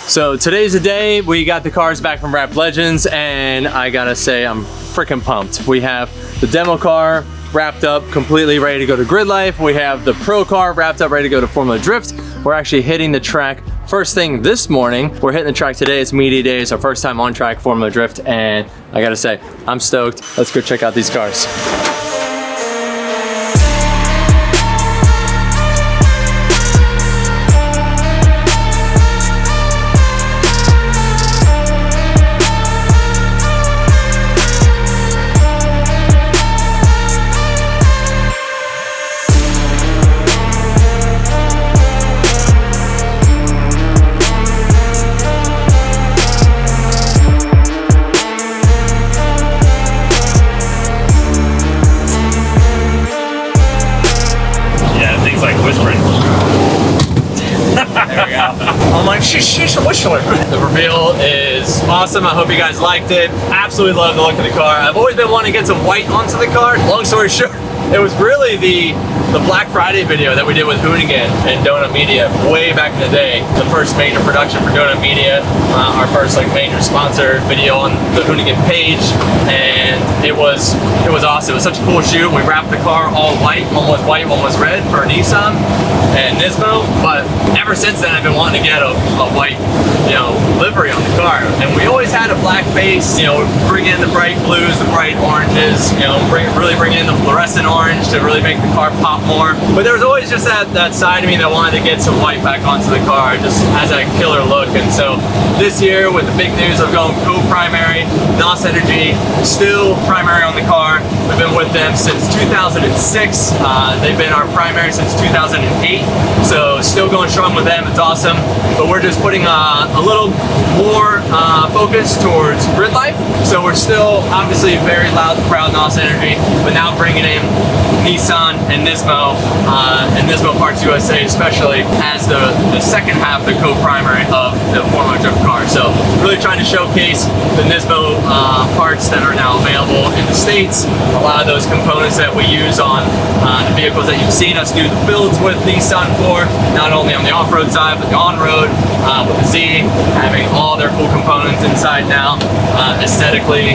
So today's the day. We got the cars back from Wrapped Legends, and I gotta say I'm freaking pumped. We have the demo car wrapped up, completely ready to go to Grid Life. We have the pro car wrapped up, ready to go to Formula Drift. We're actually hitting the track first thing this morning. We're hitting the track today. It's media day. It's our first time on track Formula Drift, and I gotta say, I'm stoked. Let's go check out these cars. The reveal is awesome. I hope you guys liked it. Absolutely love the look of the car. I've always been wanting to get some white onto the car. Long story short, it was really the Black Friday video that we did with Hoonigan and Donut Media way back in the day. The first major production for Donut Media, our first like major sponsor video on the Hoonigan page, and it was awesome. It was such a cool shoot. We wrapped the car all white. One was white, one was red for Nissan and NISMO. But ever since then, I've been wanting to get a white, livery on the car. And we always had a black base. Bring in the bright blues, the bright oranges. Really bring in the fluorescent orange to really make the car pop more. But there was always just that side of me that wanted to get some white back onto the car. It just has that killer look. And so this year, with the big news of going co-primary, NOS Energy still primary on the car. We've been with them since 2006. They've been our primary since 2008. So still going strong with them. It's awesome. But we're just putting a little more focus towards Grid Life. So we're still obviously very loud, proud NOS Energy, but now bringing in Nissan and NISMO, and NISMO Parts USA especially, as the second half, the co-primary of the Formula Drift car. So really trying to showcase the NISMO parts that are now available in the States. A lot of those components that we use on the vehicles that you've seen us do the builds with Nissan for, not only on the off-road side, but the on-road, with the Z, having all their cool components inside now, aesthetically,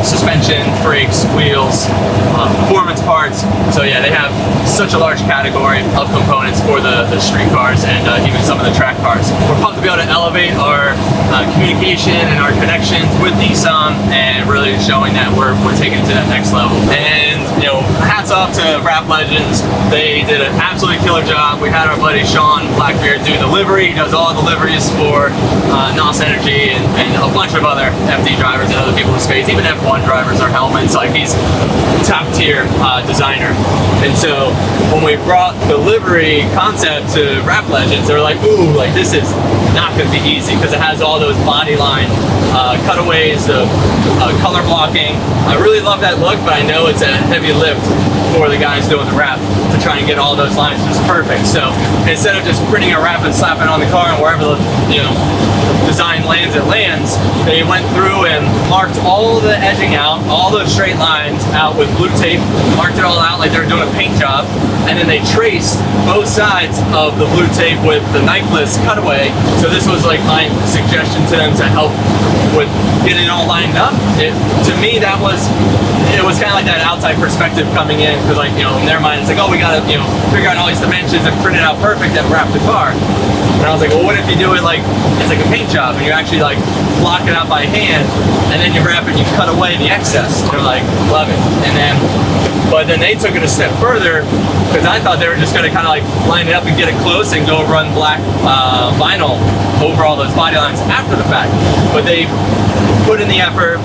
suspension, brakes, wheels, performance parts. So yeah, they have such a large category of components for the street cars and even some of the track cars. We're pumped to be able to elevate our communication and our connections with Nissan, and really showing that we're taking it to that next level. And hats off to Wrapped Legends. They did an absolutely killer job. We had our buddy Sean Blackbeard do the livery. He does all the liveries for NOS Energy and a bunch of other FD drivers and other people in space, even F1 drivers, our helmets. Like, he's top tier designer. And so when we brought the livery concept to Wrapped Legends, they were like, ooh, like this is not going to be easy, because it has all those body line cutaways, the color blocking. I really love that look, but I know it's a heavy lift for the guys doing the wrap to try and get all those lines just perfect. So instead of just printing a wrap and slapping it on the car and wherever the design lands, it lands, they went through and marked all the edging out, all those straight lines out with blue tape, marked it all out like they were doing a paint job, and then they traced both sides of the blue tape with the knifeless cutaway. So this was like my suggestion to them to help with getting it all lined up. To me, it was kind of like that outside perspective coming in, because like, in their mind, it's like, oh, we gotta, figure out all these dimensions and print it out perfect and wrap the car. And I was like, well, what if you do it like, it's like a paint job, and you actually like block it out by hand, and then you wrap it and you cut away the excess. They're like, love it. But then they took it a step further, because I thought they were just gonna kind of like line it up and get it close and go run black vinyl over all those body lines after the fact. But they put in the effort,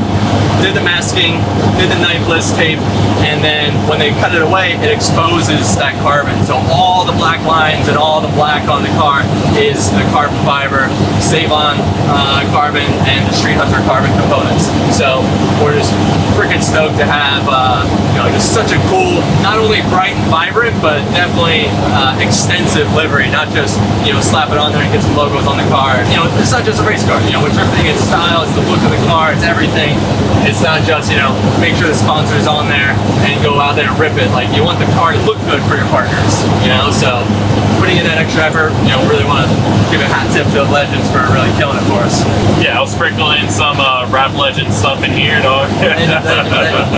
did the masking, did the knifeless tape, and then when they cut it away, it exposes that carbon. So all the black lines and all the black on the car is the carbon fiber, Seibon carbon, and the Streethunter carbon components. So we're just freaking stoked to have just such a cool, not only bright and vibrant, but definitely extensive livery. Not just slap it on there and get some logos on the car. It's not just a race car. With drifting, it's style, it's the look of the car, it's everything. It's not just make sure the sponsor's on there and go out there and rip it. Like, you want the car to look good for your partners. So putting in that extra effort. You know, really want to give a hat tip to the Legends for really killing it for us. Yeah, I'll sprinkle in some Rap Legends stuff in here, dog.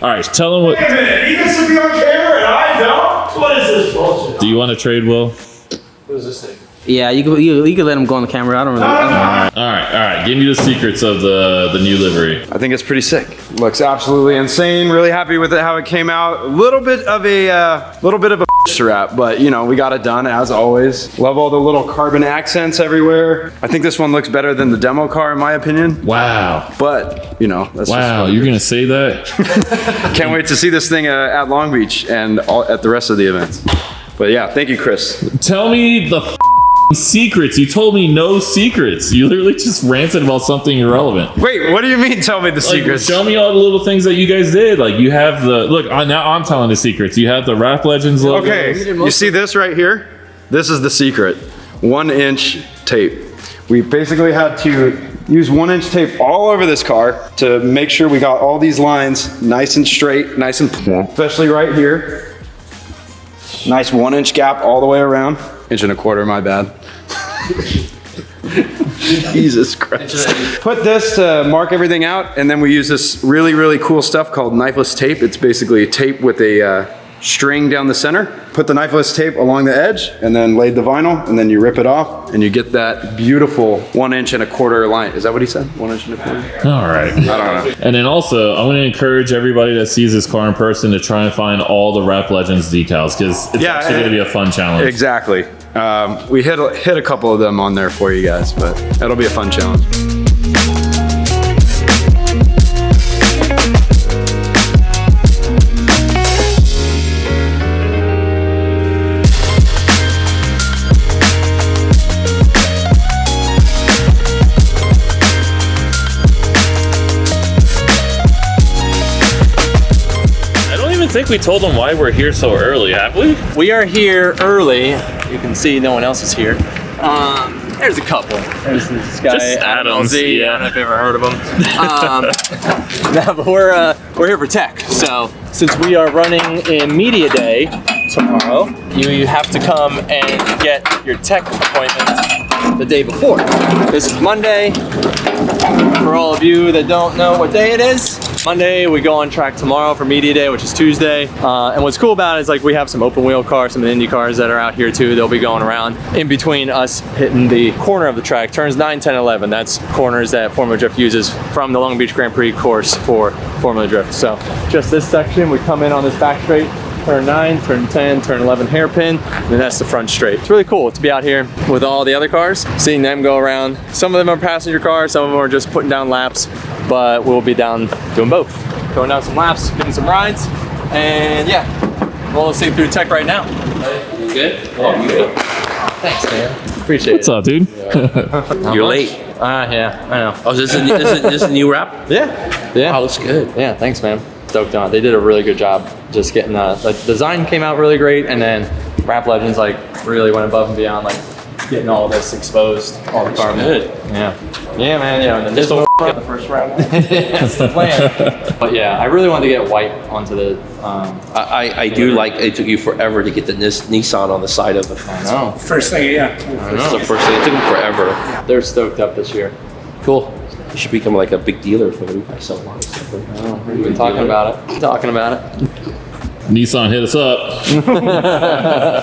All right, tell them what. Wait a minute, he gets to be on camera and I don't? What is this bullshit? Do you want to trade, Will? What is this thing? Yeah, you can let him go on the camera. I don't really. All right. Give me the secrets of the new livery. I think it's pretty sick. Looks absolutely insane. Really happy with it, how it came out. A little bit of a strap, but you know, we got it done as always. Love all the little carbon accents everywhere. I think this one looks better than the demo car in my opinion. Wow. But you know, that's Wow, you're gonna say that? Can't wait to see this thing at Long Beach and at the rest of the events. But yeah, thank you, Chris. Tell me the secrets. You told me no secrets. You literally just ranted about something irrelevant. Wait, what do you mean? Tell me the secrets. Show me all the little things that you guys did. Like you have the look. Now I'm telling the secrets. You have the Rap Legends logo. Okay, you see this right here? This is the secret. 1-inch tape. We basically had to use 1-inch tape all over this car to make sure we got all these lines nice and straight, nice and especially right here. Nice 1-inch gap all the way around. 1.25 inches, my bad. Jesus Christ. Put this to mark everything out, and then we use this really, really cool stuff called knifeless tape. It's basically tape with a string down the center. Put the knifeless tape along the edge, and then laid the vinyl, and then you rip it off, and you get that beautiful 1.25 inch line. Is that what he said? 1.25 inch? All right. I don't know. And then also, I'm going to encourage everybody that sees this car in person to try and find all the Rap Legends decals because it's actually going to be a fun challenge. Exactly. We hit a couple of them on there for you guys, but that'll be a fun challenge. I think we told them why we're here so early, have we? We are here early. You can see no one else is here. There's a couple. There's this guy, Just Adams, LZ. yeah. I don't know if you've ever heard of him. No, but we're here for tech. So since we are running in media day tomorrow, you have to come and get your tech appointment the day before. This is Monday. For all of you that don't know what day it is, Monday we go on track tomorrow for media day, which is Tuesday. And what's cool about it is like we have some open wheel cars, some Indy cars that are out here too. They'll be going around in between us hitting the corner of the track. Turns 9, 10, 11. That's corners that Formula Drift uses from the Long Beach Grand Prix course for Formula Drift. So just this section, we come in on this back straight, turn 9, turn 10, turn 11 hairpin, and then that's the front straight. It's really cool to be out here with all the other cars, seeing them go around. Some of them are passenger cars, some of them are just putting down laps, but we'll be down doing both. Going down some laps, getting some rides, and yeah, roll this thing through tech right now. You good? Oh, you good? Thanks, man. Appreciate What's up, dude? You're late. Yeah, I know. Oh, is this a new wrap? Yeah. Oh, looks good. Yeah, thanks, man. Stoked on it. They did a really good job just getting the design came out really great, and then Rap Legends like really went above and beyond, like getting all this exposed, all the carbon. Good. Yeah, man. Yeah, and then NISMO got the first round. That's the plan. But yeah, I really wanted to get white onto the. I do like it took you forever to get the Nissan on the side of the I know. First thing, yeah. That's the first thing. It took them forever. They're stoked up this year. Cool. You should become like a big dealer for them. I sell a lot of stuff. Like that. We've been talking about it. Nissan, hit us up.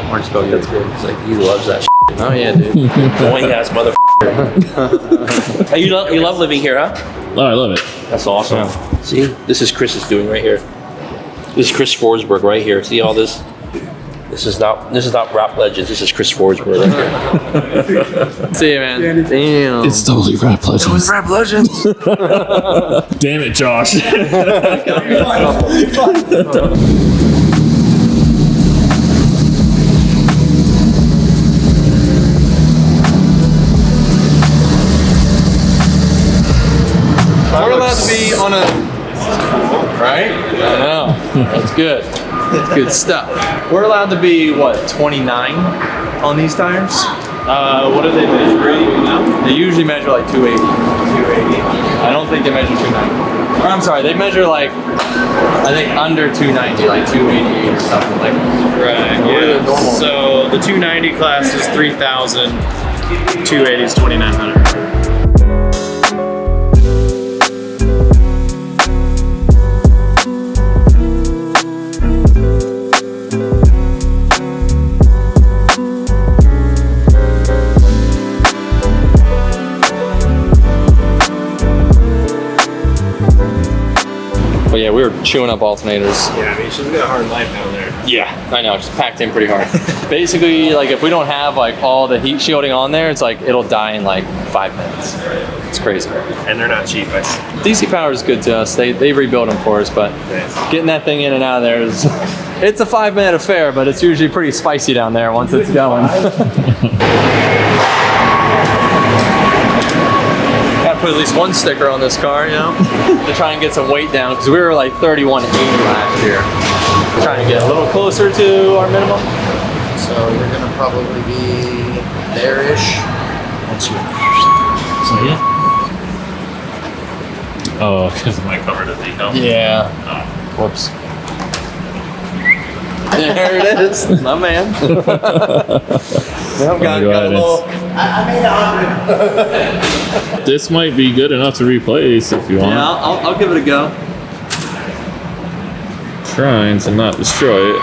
Mark Spoke, that's good. It's like he loves that. Oh yeah, dude. Boing ass motherfucker. Hey, you love living here, huh? Oh, I love it. That's awesome. See, this is Chris is doing right here. This is Chris Forsberg right here. See all this? This is not Rap Legends. This is Chris Forsberg right here. See you, man. Damn. It's totally Rap Legends. It was Rap Legends. Damn it, Josh. We're allowed to be on a. Right? I know. That's good. That's good stuff. We're allowed to be, what, 29 on these tires? What do they measure? They usually measure like 280. I don't think they measure 290. Or I'm sorry, they measure like, I think under 290, like 288 or something like that. Right, yeah. So the 290 class is 3,000, 280 is 2,900. But yeah, we were chewing up alternators. Yeah, I mean, she's got a hard life down there. Yeah, I know, just packed in pretty hard. Basically, like if we don't have like all the heat shielding on there, it's like it'll die in like 5 minutes. It's crazy. And they're not cheap. DC Power is good to us. They rebuild them for us, but getting that thing in and out of there is, it's a 5-minute affair, but it's usually pretty spicy down there once it's going. Gotta put at least one sticker on this car, you know, to try and get some weight down, because we were like 3180 last year. We're trying to get a little closer to our minimum. So you're gonna probably be there-ish once you. So yeah. Oh, because my cover the decal. Yeah. Oh. Whoops. There it is, my man. Well, got a little. I made 100. This might be good enough to replace if you want. Yeah, I'll give it a go. Trying to not destroy it.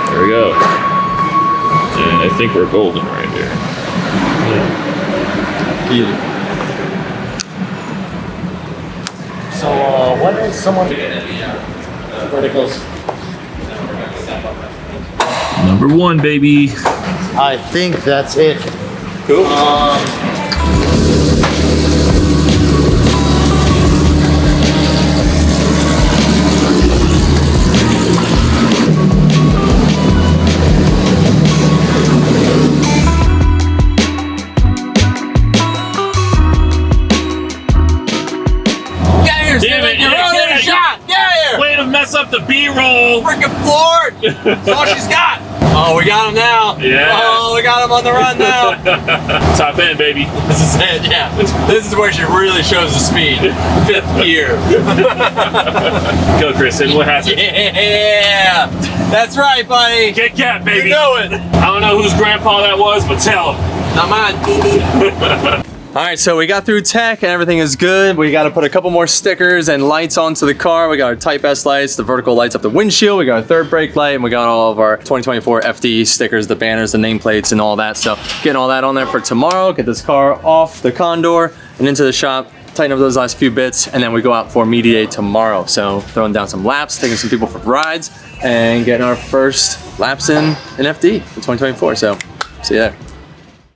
There we go. And I think we're golden right here. So when is someone verticals? Number 1, baby. I think that's it. Cool. Way to mess up the B-roll. Freaking Ford! That's all she's got. Oh, we got him now. Yeah. Oh, we got him on the run now. Top end, baby. This is it, yeah. This is where she really shows the speed. 5th gear. Go, Kristen. What happened? Yeah. That's right, buddy. Kit Kat, baby. You know it. I don't know whose grandpa that was, but tell him. Not mine. All right, so we got through tech and everything is good. We got to put a couple more stickers and lights onto the car. We got our Type S lights, the vertical lights up the windshield. We got our third brake light, and we got all of our 2024 FD stickers, the banners, the nameplates, and all that. So getting all that on there for tomorrow. Get this car off the Condor and into the shop. Tighten up those last few bits, and then we go out for media day tomorrow. So throwing down some laps, taking some people for rides, and getting our first laps in FD for 2024. So see you there.